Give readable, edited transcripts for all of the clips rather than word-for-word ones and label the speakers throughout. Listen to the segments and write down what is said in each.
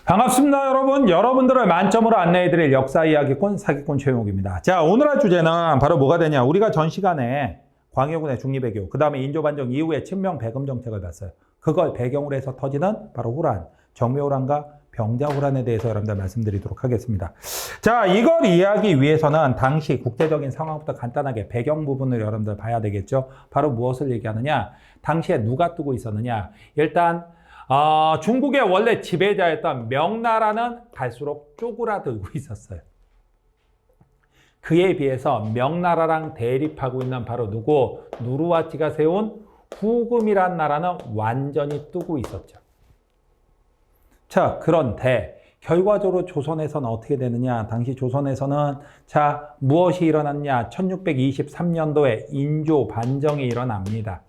Speaker 1: 반갑습니다, 여러분. 여러분들을 만점으로 안내해드릴 역사 이야기꾼 사기꾼 최용욱입니다. 자, 오늘 할 주제는 바로 뭐가 되냐. 우리가 전 시간에 광해군의 중립외교, 그 다음에 인조반정 이후에 친명 배금 정책을 봤어요. 그걸 배경으로 해서 터지는 바로 호란, 정묘호란과 병자호란에 대해서 여러분들 말씀드리도록 하겠습니다. 자, 이걸 이해하기 위해서는 당시 국제적인 상황부터 간단하게 배경 부분을 여러분들 봐야 되겠죠. 바로 무엇을 얘기하느냐. 당시에 누가 뜨고 있었느냐. 일단 중국의 원래 지배자였던 명나라는 갈수록 쪼그라들고 있었어요. 그에 비해서 명나라랑 대립하고 있는 바로 누구? 누르하치가 세운 후금이란 나라는 완전히 뜨고 있었죠. 자, 그런데 결과적으로 조선에서는 어떻게 되느냐? 당시 조선에서는 자, 무엇이 일어났냐? 1623년도에 인조 반정이 일어납니다.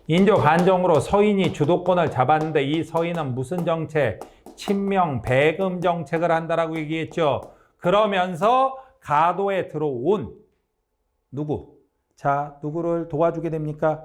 Speaker 1: 인조 반정으로 서인이 주도권을 잡았는데 이 서인은 무슨 정책? 친명 배금 정책을 한다라고 얘기했죠. 그러면서 가도에 들어온 누구? 자, 누구를 도와주게 됩니까?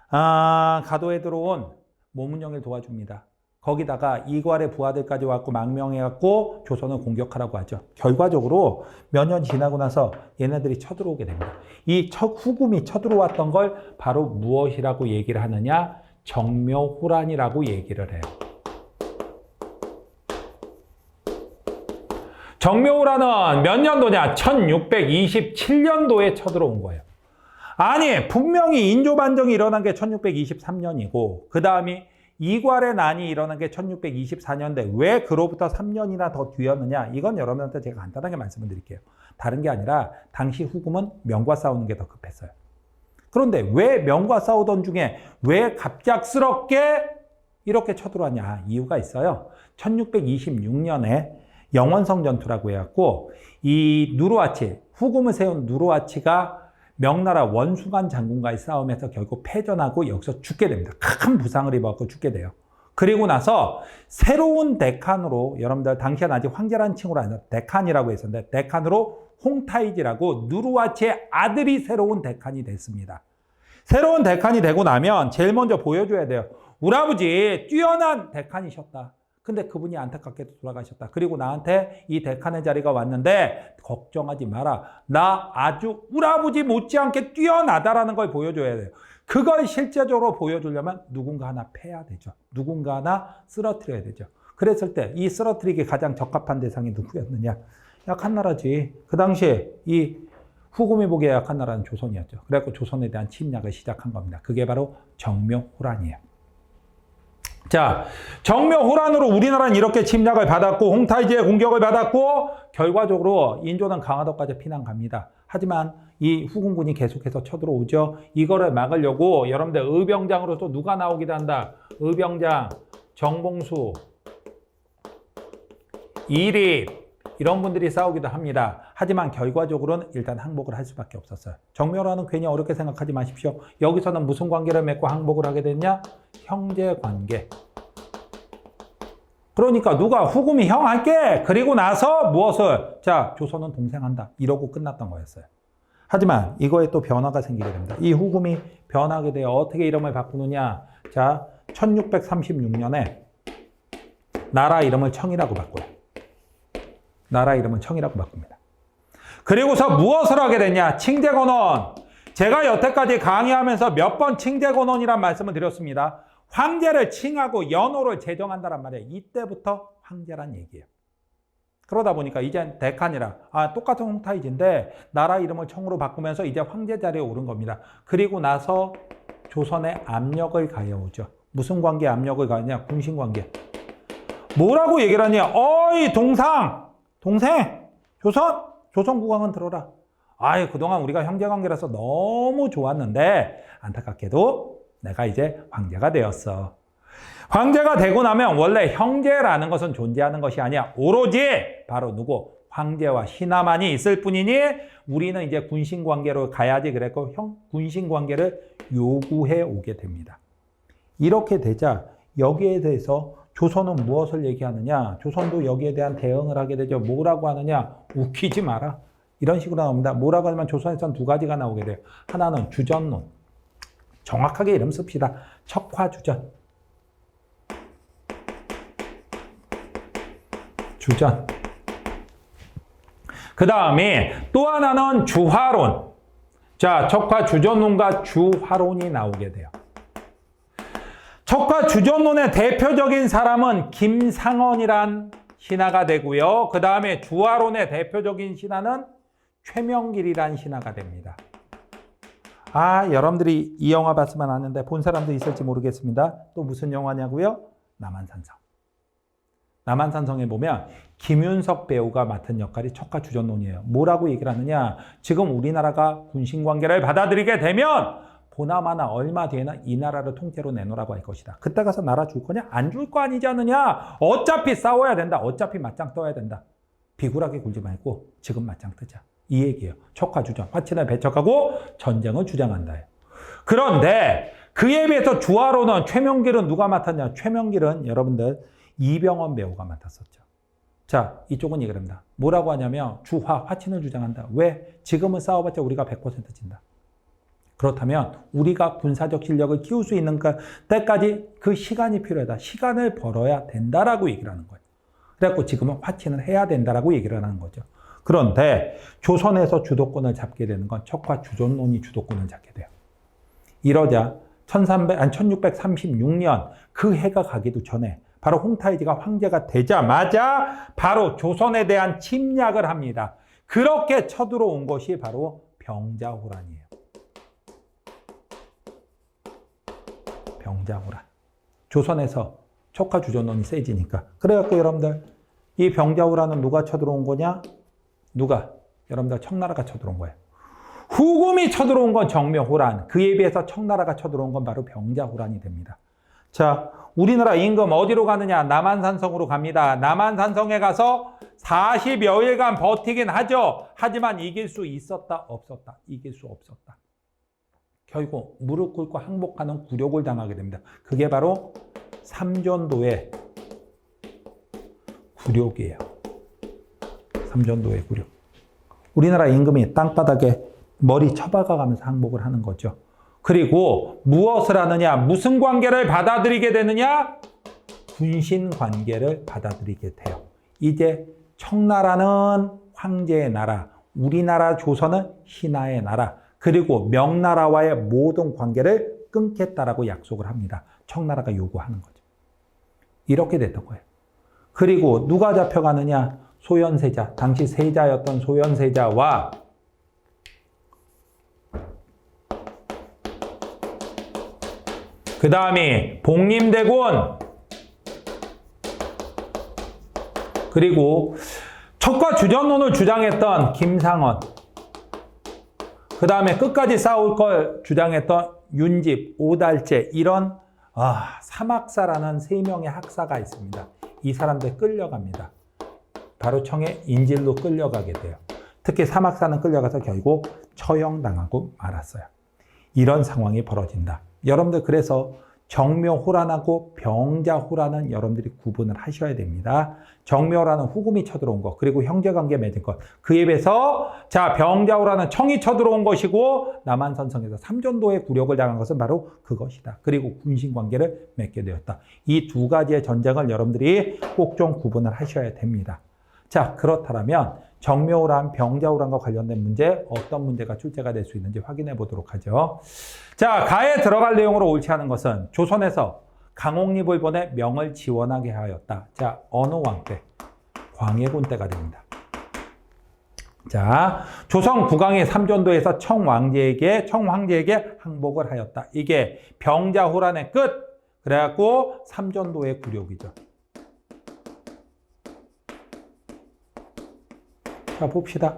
Speaker 1: 가도에 들어온 모문영을 도와줍니다. 거기다가 이괄의 부하들까지 왔고 망명해갖고 조선을 공격하라고 하죠. 결과적으로 몇 년 지나고 나서 얘네들이 쳐들어오게 됩니다. 이 후금이 쳐들어왔던 걸 바로 무엇이라고 얘기를 하느냐? 정묘호란이라고 얘기를 해요. 정묘호란은 몇 년도냐? 1627년도에 쳐들어온 거예요. 아니, 분명히 인조반정이 일어난 게 1623년이고 그 다음이 이괄의 난이 일어난 게 1624년대. 왜 그로부터 3년이나 더 뒤였느냐? 이건 여러분한테 제가 간단하게 말씀을 드릴게요. 다른 게 아니라 당시 후금은 명과 싸우는 게 더 급했어요. 그런데 왜 명과 싸우던 중에 왜 갑작스럽게 이렇게 쳐들어왔냐? 이유가 있어요. 1626년에 영원성 전투라고 해갖고 이 누르하치, 후금을 세운 누르하치가 명나라 원수관 장군과의 싸움에서 결국 패전하고 여기서 죽게 됩니다. 큰 부상을 입어서 죽게 돼요. 그리고 나서 새로운 데칸으로, 여러분들 당시엔 아직 황제라는 칭호로 아니라 데칸이라고 했었는데 데칸으로 홍타이지라고 누르하치의 아들이 새로운 데칸이 됐습니다. 새로운 데칸이 되고 나면 제일 먼저 보여줘야 돼요. 우리 아버지 뛰어난 데칸이셨다. 근데 그분이 안타깝게도 돌아가셨다. 그리고 나한테 이 데칸의 자리가 왔는데 걱정하지 마라. 나 아주 우리 아버지 못지않게 뛰어나다라는 걸 보여줘야 돼요. 그걸 실제적으로 보여주려면 누군가 하나 패야 되죠. 누군가 하나 쓰러뜨려야 되죠. 그랬을 때 이 쓰러뜨리기 가장 적합한 대상이 누구였느냐? 약한 나라지. 그 당시에 이 후금이 보기에 약한 나라는 조선이었죠. 그래서 조선에 대한 침략을 시작한 겁니다. 그게 바로 정묘호란이에요. 자, 정묘호란으로 우리나라는 이렇게 침략을 받았고 홍타이지의 공격을 받았고 결과적으로 인조는 강화도까지 피난 갑니다. 하지만 이 후금군이 계속해서 쳐들어오죠. 이거를 막으려고 여러분들 의병장으로 또 누가 나오기도 한다. 의병장, 정봉수, 이립 이런 분들이 싸우기도 합니다. 하지만 결과적으로는 일단 항복을 할 수밖에 없었어요. 정묘호란은 괜히 어렵게 생각하지 마십시오. 여기서는 무슨 관계를 맺고 항복을 하게 됐냐? 형제관계. 그러니까 누가 후금이 형 할게. 그리고 나서 무엇을? 자, 조선은 동생한다. 이러고 끝났던 거였어요. 하지만 이거에 또 변화가 생기게 됩니다. 이 후금이 변하게 되어 어떻게 이름을 바꾸느냐? 자, 1636년에 나라 이름을 청이라고 바꿔요. 나라 이름은 청이라고 바꿉니다. 그리고서 무엇을 하게 되냐? 칭제건원. 제가 여태까지 강의하면서 몇 번 칭제건원이란 말씀을 드렸습니다. 황제를 칭하고 연호를 제정한다란 말이에요. 이때부터 황제란 얘기예요. 그러다 보니까 이제 데칸이라 똑같은 홍타이지인데 나라 이름을 청으로 바꾸면서 이제 황제 자리에 오른 겁니다. 그리고 나서 조선에 압력을 가해오죠. 무슨 관계에 압력을 가하냐? 군신관계. 뭐라고 얘기를 하냐? 어이 동생 조선 국왕은 들어라. 그동안 우리가 형제관계라서 너무 좋았는데 안타깝게도 내가 이제 황제가 되었어. 황제가 되고 나면 원래 형제라는 것은 존재하는 것이 아니야. 오로지 바로 누구? 황제와 신하만이 있을 뿐이니 우리는 이제 군신관계로 가야지 그랬고 군신관계를 요구해 오게 됩니다. 이렇게 되자 여기에 대해서 조선은 무엇을 얘기하느냐? 조선도 여기에 대한 대응을 하게 되죠. 뭐라고 하느냐? 웃기지 마라. 이런 식으로 나옵니다. 뭐라고 하면 조선에서는 두 가지가 나오게 돼요. 하나는 주전론. 정확하게 이름 씁시다. 척화주전. 주전. 그 다음에 또 하나는 주화론. 자, 척화주전론과 주화론이 나오게 돼요. 척화주전론의 대표적인 사람은 김상언이란 신하가 되고요. 그 다음에 주화론의 대표적인 신하는 최명길이란 신하가 됩니다. 여러분들이 이 영화 봤으면 아는데 본 사람도 있을지 모르겠습니다. 또 무슨 영화냐고요? 남한산성. 남한산성에 보면 김윤석 배우가 맡은 역할이 척화주전론이에요. 뭐라고 얘기를 하느냐? 지금 우리나라가 군신관계를 받아들이게 되면 보나마나 얼마 뒤에는 이 나라를 통째로 내놓으라고 할 것이다. 그때 가서 나라 줄 거냐? 안 줄 거 아니지 않느냐? 어차피 싸워야 된다. 어차피 맞짱 떠야 된다. 비굴하게 굴지 말고 지금 맞짱 뜨자. 이 얘기예요. 척화주전, 화친을 배척하고 전쟁을 주장한다. 그런데 그에 비해서 주화론은 최명길은 누가 맡았냐? 최명길은 여러분들 이병헌 배우가 맡았었죠. 자, 이쪽은 얘기를 합니다. 뭐라고 하냐면 주화, 화친을 주장한다. 왜? 지금은 싸워봤자 우리가 100% 진다. 그렇다면 우리가 군사적 실력을 키울 수 있는 때까지 그 시간이 필요하다. 시간을 벌어야 된다라고 얘기를 하는 거예요. 그래갖고 지금은 화친을 해야 된다라고 얘기를 하는 거죠. 그런데 조선에서 주도권을 잡게 되는 건 척화주전론이 주도권을 잡게 돼요. 이러자 1636년 그 해가 가기도 전에 바로 홍타이지가 황제가 되자마자 바로 조선에 대한 침략을 합니다. 그렇게 쳐들어온 것이 바로 병자호란이에요. 병자호란. 조선에서 척화주전론이 세지니까. 그래갖고 여러분들 이 병자호란은 누가 쳐들어온 거냐? 누가? 여러분들 청나라가 쳐들어온 거예요. 후금이 쳐들어온 건 정묘호란. 그에 비해서 청나라가 쳐들어온 건 바로 병자호란이 됩니다. 자, 우리나라 임금 어디로 가느냐? 남한산성으로 갑니다. 남한산성에 가서 40여일간 버티긴 하죠. 하지만 이길 수 있었다, 없었다. 이길 수 없었다. 결국 무릎 꿇고 항복하는 굴욕을 당하게 됩니다. 그게 바로 삼전도의 굴욕이에요. 삼전도의 굴욕. 우리나라 임금이 땅바닥에 머리 쳐박아가면서 항복을 하는 거죠. 그리고 무엇을 하느냐? 무슨 관계를 받아들이게 되느냐? 군신 관계를 받아들이게 돼요. 이제 청나라는 황제의 나라, 우리나라 조선은 신하의 나라, 그리고 명나라와의 모든 관계를 끊겠다라고 약속을 합니다. 청나라가 요구하는 거죠. 이렇게 됐던 거예요. 그리고 누가 잡혀가느냐? 소현세자, 당시 세자였던 소현세자와 그 다음에 복림대군, 그리고 척화주전론을 주장했던 김상언, 그 다음에 끝까지 싸울 걸 주장했던 윤집, 오달재, 이런 사막사라는 3명의 학사가 있습니다. 이 사람들 끌려갑니다. 바로 청의 인질로 끌려가게 돼요. 특히 사막사는 끌려가서 결국 처형당하고 말았어요. 이런 상황이 벌어진다. 여러분들 그래서 정묘호란하고 병자호란은 여러분들이 구분을 하셔야 됩니다. 정묘호란은 후금이 쳐들어온 것, 그리고 형제관계 맺은 것. 그에 비해서 병자호란은 청이 쳐들어온 것이고 남한산성에서 삼전도의 굴욕을 당한 것은 바로 그것이다. 그리고 군신관계를 맺게 되었다. 이 두 가지의 전쟁을 여러분들이 꼭 좀 구분을 하셔야 됩니다. 자, 그렇다면 정묘호란, 병자호란과 관련된 문제, 어떤 문제가 출제가 될 수 있는지 확인해 보도록 하죠. 자, 가에 들어갈 내용으로 옳지 않은 것은 조선에서 강옥립을 보내 명을 지원하게 하였다. 자, 어느 왕 때? 광해군 때가 됩니다. 자, 조선 국왕이 삼전도에서 청황제에게 항복을 하였다. 이게 병자호란의 끝. 그래갖고 삼전도의 굴욕이죠. 자, 봅시다.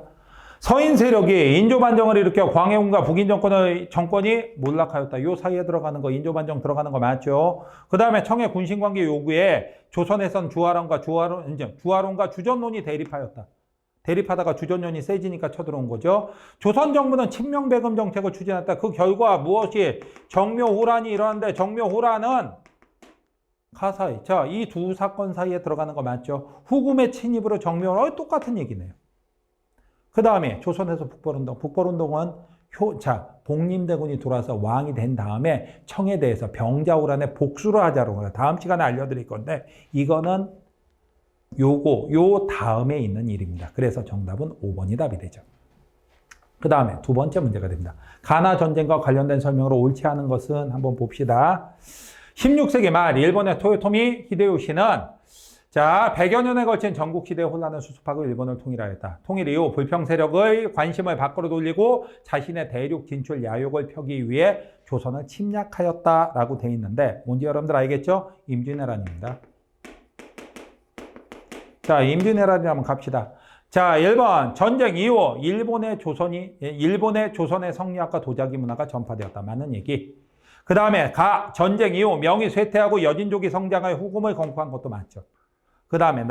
Speaker 1: 서인 세력이 인조반정을 일으켜 광해군과 북인 정권이 몰락하였다. 요 사이에 들어가는 거, 인조반정 들어가는 거 맞죠? 그 다음에 청의 군신관계 요구에 조선에선 주화론과 주전론이 대립하였다. 대립하다가 주전론이 세지니까 쳐들어온 거죠. 조선 정부는 친명배금 정책을 추진했다. 그 결과 무엇이? 정묘호란이 일어났는데 정묘호란은 가사이. 자, 이 두 사건 사이에 들어가는 거 맞죠? 후금의 침입으로 정묘호란, 똑같은 얘기네요. 그 다음에 조선에서 북벌운동. 북벌운동은 복림대군이 들어와서 왕이 된 다음에 청에 대해서 병자호란의 복수를 하자고 해요. 다음 시간에 알려드릴 건데 이거는 요 다음에 있는 일입니다. 그래서 정답은 5번이 답이 되죠. 그 다음에 두 번째 문제가 됩니다. 가나 전쟁과 관련된 설명으로 옳지 않은 것은 한번 봅시다. 16세기 말 일본의 토요토미 히데요시는 100여 년에 걸친 전국 시대의 혼란을 수습하고 일본을 통일하였다. 통일 이후 불평 세력의 관심을 밖으로 돌리고 자신의 대륙 진출 야욕을 펴기 위해 조선을 침략하였다라고 돼 있는데 뭔지 여러분들 알겠죠? 임진왜란입니다. 자, 임진왜란이 한번 갑시다. 자, 1번 전쟁 이후 일본의 조선의 성리학과 도자기 문화가 전파되었다. 맞는 얘기. 그 다음에 전쟁 이후 명이 쇠퇴하고 여진족이 성장하여 후금을 건국한 것도 맞죠. 그 다음에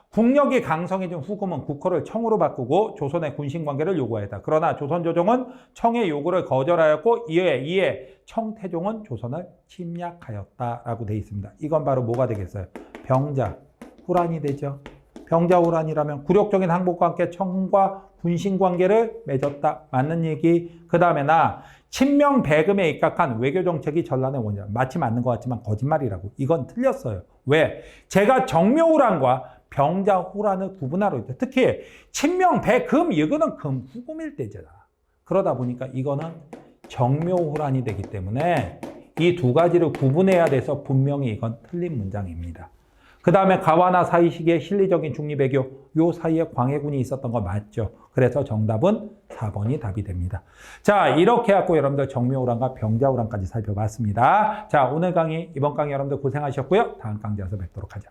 Speaker 1: 국력이 강성해진 후금은 국호를 청으로 바꾸고 조선의 군신관계를 요구하였다. 그러나 조선조정은 청의 요구를 거절하였고 이에 청태종은 조선을 침략하였다라고 되어 있습니다. 이건 바로 뭐가 되겠어요? 병자호란이 되죠. 병자호란이라면 굴욕적인 항복과 함께 청과 군신관계를 맺었다. 맞는 얘기. 그 다음에 친명배금에 입각한 외교정책이 전란의 원인. 마치 맞는 것 같지만 거짓말이라고. 이건 틀렸어요. 왜? 제가 정묘호란과 병자호란을 구분하러 있다. 특히 친명배금 이거는 금후금일 때잖아. 그러다 보니까 이거는 정묘호란이 되기 때문에 이 두 가지를 구분해야 돼서 분명히 이건 틀린 문장입니다. 그 다음에 가와나 사이 시기에 실리적인 중립외교, 요 사이에 광해군이 있었던 거 맞죠? 그래서 정답은 4번이 답이 됩니다. 자, 이렇게 해갖고 여러분들 정묘호란과 병자호란까지 살펴봤습니다. 자, 오늘 강의, 이번 강의 여러분들 고생하셨고요. 다음 강좌에서 뵙도록 하죠.